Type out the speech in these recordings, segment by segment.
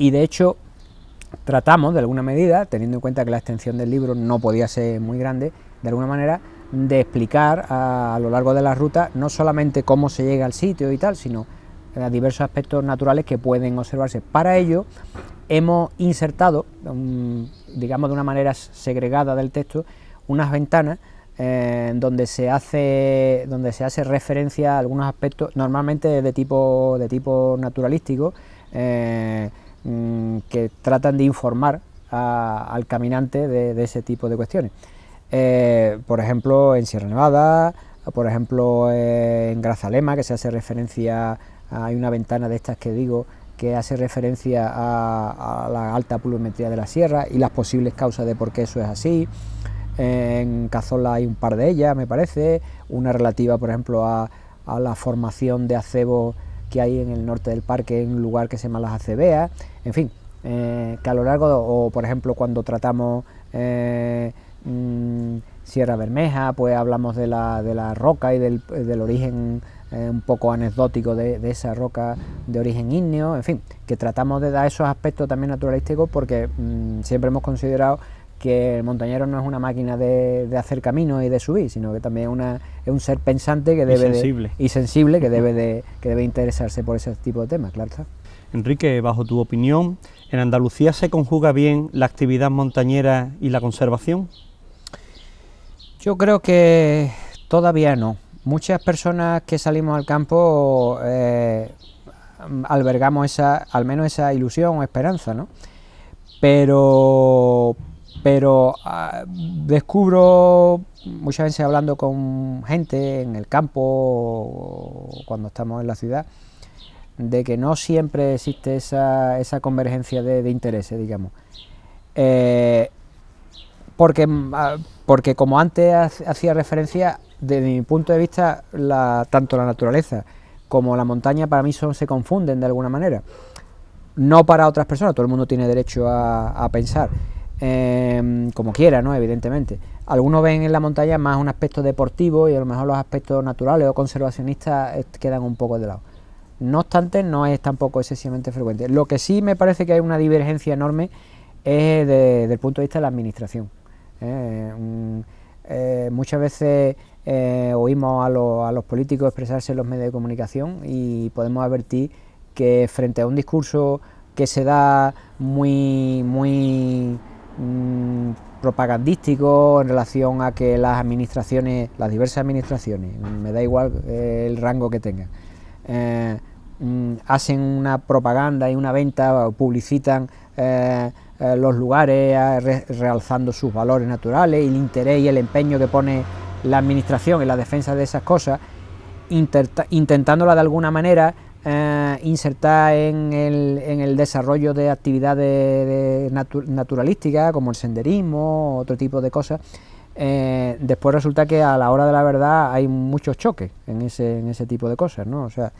y de hecho tratamos de alguna medida, teniendo en cuenta que la extensión del libro no podía ser muy grande, de alguna manera de explicar a lo largo de la ruta no solamente cómo se llega al sitio y tal, sino a diversos aspectos naturales que pueden observarse. Para ello hemos insertado, digamos de una manera segregada del texto, unas ventanas donde se hace referencia a algunos aspectos, normalmente de tipo naturalístico, que tratan de informar al caminante de ese tipo de cuestiones. Por ejemplo, en Sierra Nevada, por ejemplo, en Grazalema, que se hace referencia, hay una ventana de estas que digo, que hace referencia a la alta pluviometría de la sierra y las posibles causas de por qué eso es así. En Cazorla hay un par de ellas, me parece, una relativa, por ejemplo, a la formación de acebos que hay en el norte del parque, en un lugar que se llama Las Acebeas, en fin, que a lo largo, o por ejemplo cuando tratamos Sierra Bermeja, pues hablamos de la roca y del origen un poco anecdótico de esa roca de origen ígneo, en fin, que tratamos de dar esos aspectos también naturalísticos porque siempre hemos considerado que el montañero no es una máquina de hacer camino y de subir, sino que también es un ser pensante que debe y sensible que debe interesarse por ese tipo de temas, claro está. Enrique, bajo tu opinión, ¿en Andalucía se conjuga bien la actividad montañera y la conservación? Yo creo que todavía no. Muchas personas que salimos al campo albergamos al menos esa ilusión o esperanza, ¿no? Pero descubro muchas veces hablando con gente en el campo cuando estamos en la ciudad, de que no siempre existe esa convergencia de intereses, digamos. Porque como antes hacía referencia, desde mi punto de vista, tanto la naturaleza como la montaña para mí se confunden de alguna manera. No para otras personas, todo el mundo tiene derecho a pensar como quiera, ¿no? Evidentemente. Algunos ven en la montaña más un aspecto deportivo y a lo mejor los aspectos naturales o conservacionistas quedan un poco de lado. No obstante, no es tampoco excesivamente frecuente. Lo que sí me parece que hay una divergencia enorme es desde el punto de vista de la administración. Muchas veces oímos a los políticos expresarse en los medios de comunicación y podemos advertir que frente a un discurso que se da muy propagandístico en relación a que las administraciones, las diversas administraciones, me da igual el rango que tengan, hacen una propaganda y una venta, publicitan los lugares realzando sus valores naturales y el interés y el empeño que pone la administración en la defensa de esas cosas, intentándola de alguna manera insertar en el desarrollo de actividades naturalísticas como el senderismo, otro tipo de cosas. Después resulta que a la hora de la verdad hay muchos choques en ese tipo de cosas, ¿no? O sea,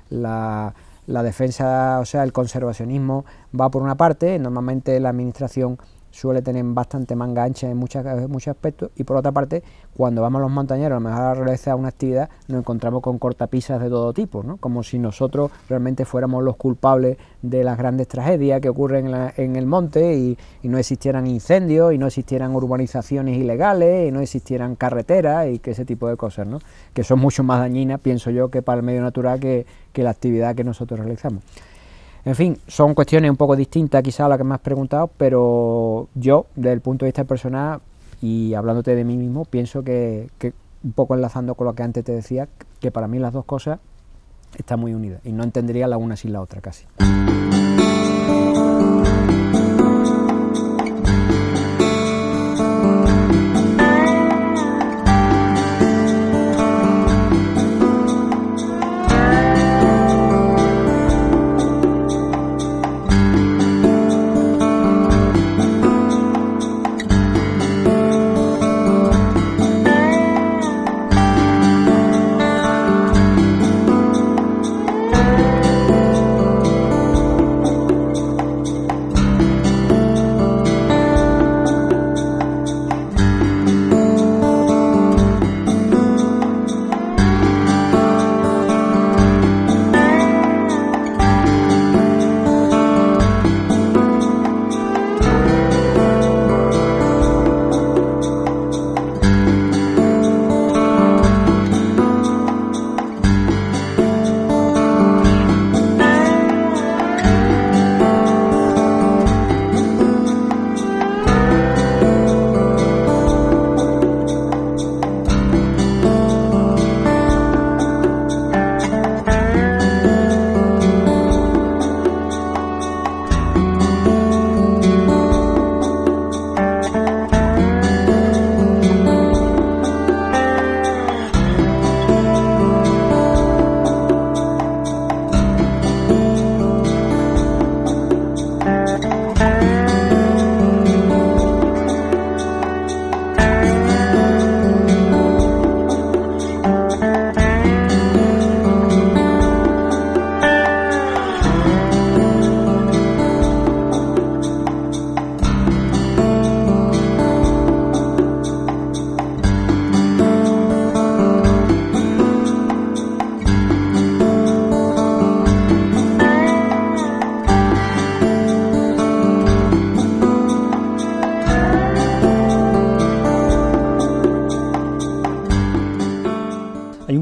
la defensa, o sea, el conservacionismo va por una parte, normalmente la administración suele tener bastante manga ancha en muchos aspectos, y por otra parte, cuando vamos los montañeros a lo mejor a realizar una actividad, nos encontramos con cortapisas de todo tipo, ¿no? Como si nosotros realmente fuéramos los culpables de las grandes tragedias que ocurren en el monte y no existieran incendios y no existieran urbanizaciones ilegales y no existieran carreteras y que ese tipo de cosas, ¿no? Que son mucho más dañinas, pienso yo, que para el medio natural que la actividad que nosotros realizamos. En fin, son cuestiones un poco distintas quizás a las que me has preguntado, pero yo, desde el punto de vista personal y hablándote de mí mismo, pienso que un poco enlazando con lo que antes te decía, que para mí las dos cosas están muy unidas y no entendería la una sin la otra casi.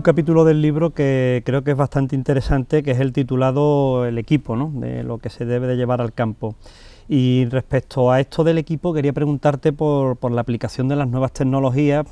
capítulo del libro que creo que es bastante interesante, que es el titulado El equipo, ¿no?, de lo que se debe de llevar al campo. Y respecto a esto del equipo, quería preguntarte por la aplicación de las nuevas tecnologías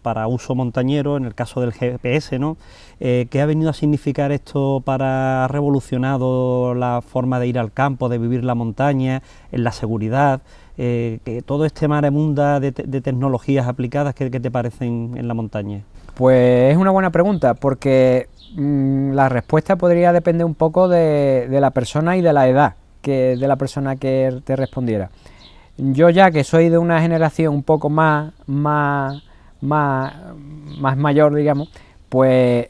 para uso montañero, en el caso del GPS, ¿no? ¿Qué ha venido a significar esto ha revolucionado la forma de ir al campo, de vivir la montaña, en la seguridad? Que todo este maremunda de tecnologías aplicadas, ¿qué te parecen en la montaña? Pues es una buena pregunta, porque la respuesta podría depender un poco de la persona y de la edad de la persona que te respondiera. Yo, ya que soy de una generación un poco más mayor, digamos, pues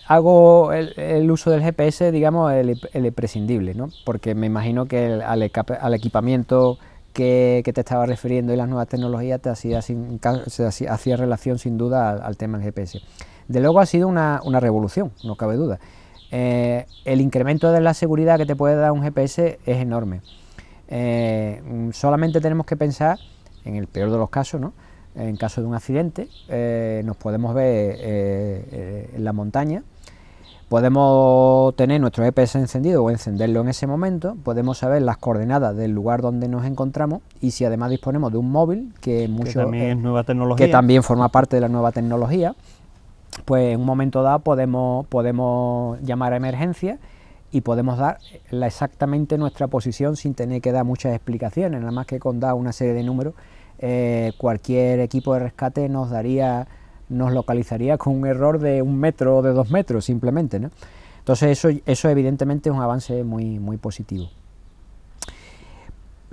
hago el uso del GPS, digamos, el imprescindible, ¿no? Porque me imagino que al equipamiento que te estaba refiriendo y las nuevas tecnologías se hacía relación sin duda al tema del GPS. De luego ha sido una revolución, no cabe duda. El incremento de la seguridad que te puede dar un GPS es enorme. Solamente tenemos que pensar, en el peor de los casos, ¿no?, en caso de un accidente, nos podemos ver en la montaña, podemos tener nuestro GPS encendido o encenderlo en ese momento, podemos saber las coordenadas del lugar donde nos encontramos, y si además disponemos de un móvil, que también es nueva tecnología, que también forma parte de la nueva tecnología, pues en un momento dado podemos llamar a emergencia y podemos dar exactamente nuestra posición sin tener que dar muchas explicaciones, nada más que con dar una serie de números. Cualquier equipo de rescate nos localizaría con un error de 1 metro o de 2 metros simplemente, ¿no? Entonces eso evidentemente es un avance muy positivo.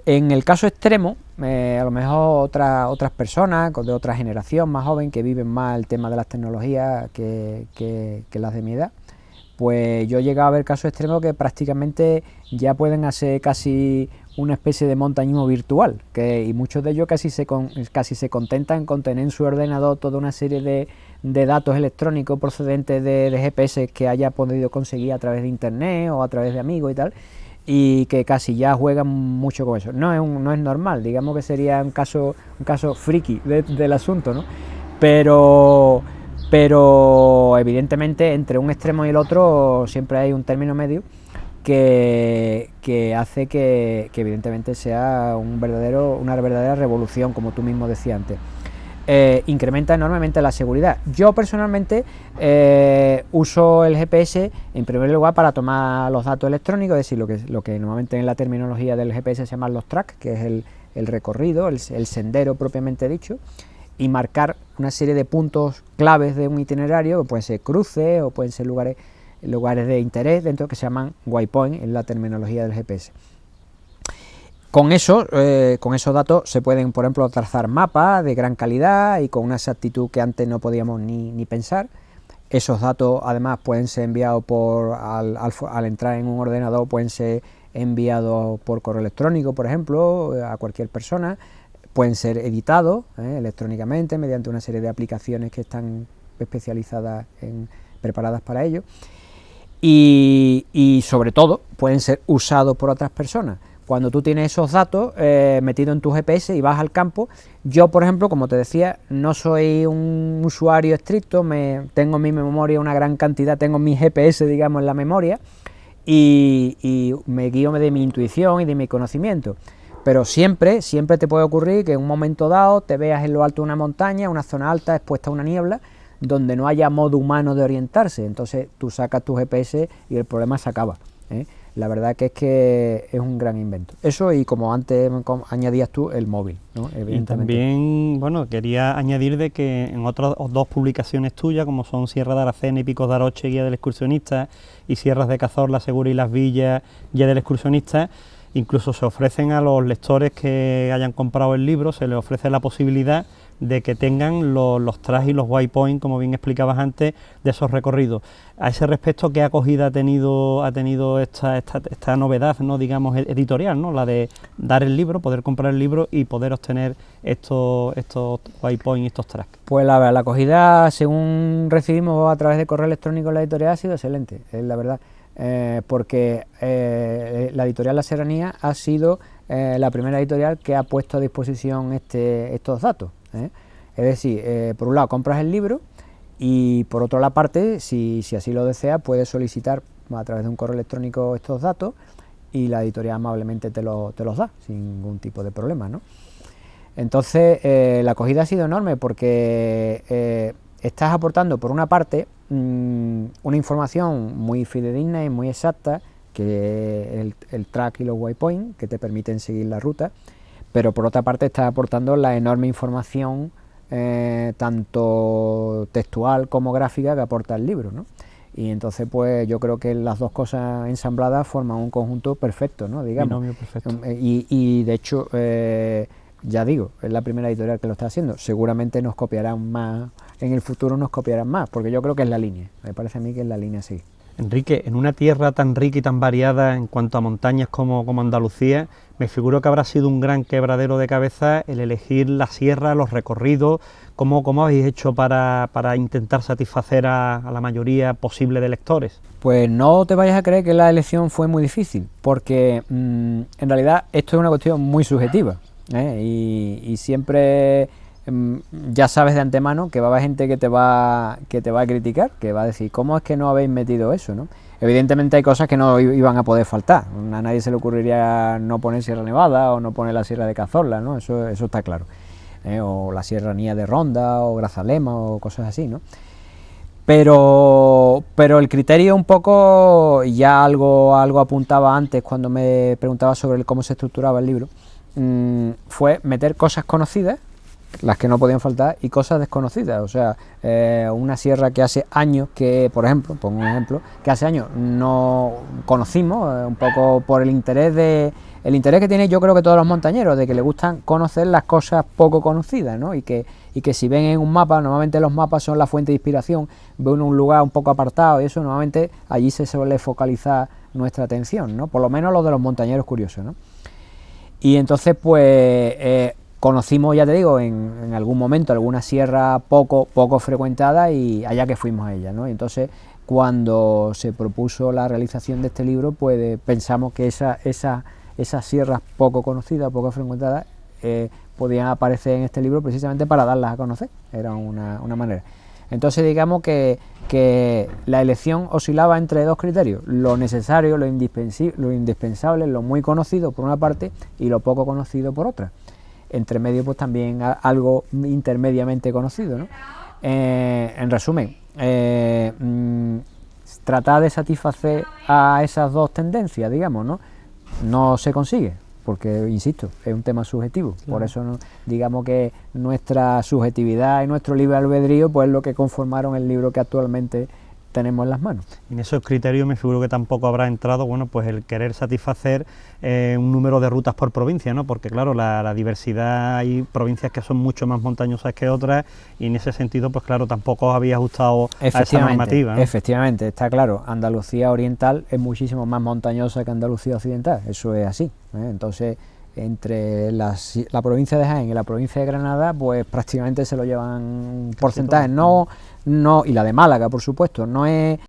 En el caso extremo, a lo mejor otras personas de otra generación más joven, que viven más el tema de las tecnologías que las de mi edad, pues yo he llegado a ver casos extremos que prácticamente ya pueden hacer casi una especie de montañismo virtual, y muchos de ellos casi se contentan con tener en su ordenador toda una serie de datos electrónicos procedentes de GPS que haya podido conseguir a través de internet o a través de amigos y tal, y que casi ya juegan mucho con eso. No es normal, digamos que sería un caso friki del asunto, ¿no? Pero evidentemente entre un extremo y el otro siempre hay un término medio que hace que evidentemente sea una verdadera revolución, como tú mismo decías antes. Incrementa enormemente la seguridad. Yo personalmente uso el GPS en primer lugar para tomar los datos electrónicos, es decir, lo que normalmente en la terminología del GPS se llaman los tracks, que es el recorrido, el sendero propiamente dicho, y marcar una serie de puntos claves de un itinerario, que pueden ser cruces o pueden ser lugares de interés dentro, que se llaman waypoint en la terminología del GPS. Con esos datos se pueden, por ejemplo, trazar mapas de gran calidad y con una exactitud que antes no podíamos ni pensar. Esos datos además pueden ser enviados al entrar en un ordenador, pueden ser enviados por correo electrónico, por ejemplo, a cualquier persona. Pueden ser editados electrónicamente mediante una serie de aplicaciones que están especializadas preparadas para ello. Y sobre todo pueden ser usados por otras personas. Cuando tú tienes esos datos metidos en tu GPS y vas al campo, yo por ejemplo, como te decía, no soy un usuario estricto, tengo en mi memoria una gran cantidad, tengo mi GPS, digamos, en la memoria, y me guío de mi intuición y de mi conocimiento. Pero siempre te puede ocurrir que en un momento dado te veas en lo alto de una montaña, una zona alta expuesta a una niebla, donde no haya modo humano de orientarse. Entonces tú sacas tu GPS y el problema se acaba, ¿eh? La verdad que es un gran invento. Eso, y como antes añadías tú, el móvil, ¿no? Y también, bueno, quería añadir de que en otras 2 publicaciones tuyas, como son Sierra de Aracena y Picos de Aroche, Guía del Excursionista, y Sierras de Cazorla, Segura y Las Villas, Guía del Excursionista, incluso se ofrecen a los lectores que hayan comprado el libro, se les ofrece la posibilidad de que tengan los tracks y los waypoints, como bien explicabas antes, de esos recorridos. A ese respecto, ¿qué acogida ha tenido esta novedad, ¿no?, digamos, editorial, ¿no?, la de dar el libro, poder comprar el libro y poder obtener estos waypoints y estos tracks? Pues la acogida, según recibimos a través de correo electrónico en la editorial, ha sido excelente, es la verdad. Porque la editorial La Serranía ha sido la primera editorial que ha puesto a disposición estos datos, ¿eh? Es decir, por un lado compras el libro Y por otra parte, si así lo desea, puedes solicitar a través de un correo electrónico estos datos y la editorial amablemente te los da sin ningún tipo de problema, ¿no? Entonces la acogida ha sido enorme porque estás aportando por una parte una información muy fidedigna y muy exacta, que es el track y los waypoints que te permiten seguir la ruta, pero por otra parte estás aportando la enorme información tanto textual como gráfica que aporta el libro, ¿no? Y entonces pues yo creo que las dos cosas ensambladas forman un conjunto perfecto, ¿no? Digamos. Binomio perfecto. Y de hecho ya digo, es la primera editorial que lo está haciendo, seguramente nos copiarán más, en el futuro nos copiarán más, porque yo creo que es la línea, me parece a mí que es la línea así. Enrique, en una tierra tan rica y tan variada en cuanto a montañas como Andalucía, me figuro que habrá sido un gran quebradero de cabeza el elegir la sierra, los recorridos. ¿Cómo habéis hecho para intentar satisfacer a la mayoría posible de lectores? Pues no te vayas a creer que la elección fue muy difícil, porque en realidad esto es una cuestión muy subjetiva, y siempre ya sabes de antemano que va a haber gente que te va a criticar, que va a decir, ¿cómo es que no habéis metido eso, no? Evidentemente hay cosas que no iban a poder faltar, a nadie se le ocurriría no poner Sierra Nevada o no poner la Sierra de Cazorla, ¿no? Eso está claro, o la Sierranía de Ronda o Grazalema o cosas así, ¿no? Pero el criterio un poco, ya algo apuntaba antes cuando me preguntaba sobre cómo se estructuraba el libro, fue meter cosas conocidas, las que no podían faltar, y cosas desconocidas. O sea, una sierra que hace años que, por ejemplo, pongo un ejemplo, que hace años no conocimos, un poco por el interés que tienen, yo creo que todos los montañeros, de que les gustan conocer las cosas poco conocidas, ¿no? Y que si ven en un mapa, normalmente los mapas son la fuente de inspiración, ven un lugar un poco apartado y eso, normalmente allí se suele focalizar nuestra atención, ¿no? Por lo menos los de los montañeros curiosos, ¿no? Y entonces pues conocimos, ya te digo, en algún momento alguna sierra poco frecuentada, y allá que fuimos a ella, ¿no? Y entonces cuando se propuso la realización de este libro, pues pensamos que esas sierras poco conocidas, poco frecuentadas, podían aparecer en este libro precisamente para darlas a conocer, era una manera. Entonces digamos que la elección oscilaba entre dos criterios, lo necesario, lo indispensable, lo muy conocido por una parte y lo poco conocido por otra. Entre medio pues también algo intermediamente conocido, ¿no? En resumen, tratar de satisfacer a esas dos tendencias, digamos, no se consigue, porque, insisto, es un tema subjetivo, claro. Por eso digamos que nuestra subjetividad y nuestro libre albedrío pues es lo que conformaron el libro que actualmente tenemos en las manos. En esos criterios me figuro que tampoco habrá entrado, bueno, pues el querer satisfacer un número de rutas por provincia, ¿no? Porque claro, la diversidad, hay provincias que son mucho más montañosas que otras, y en ese sentido, pues claro, tampoco os había ajustado a esa normativa, ¿no? Efectivamente, está claro, Andalucía Oriental es muchísimo más montañosa que Andalucía Occidental, eso es así, Entonces, entre la provincia de Jaén y la provincia de Granada, pues prácticamente se lo llevan porcentajes, y la de Málaga, por supuesto, no es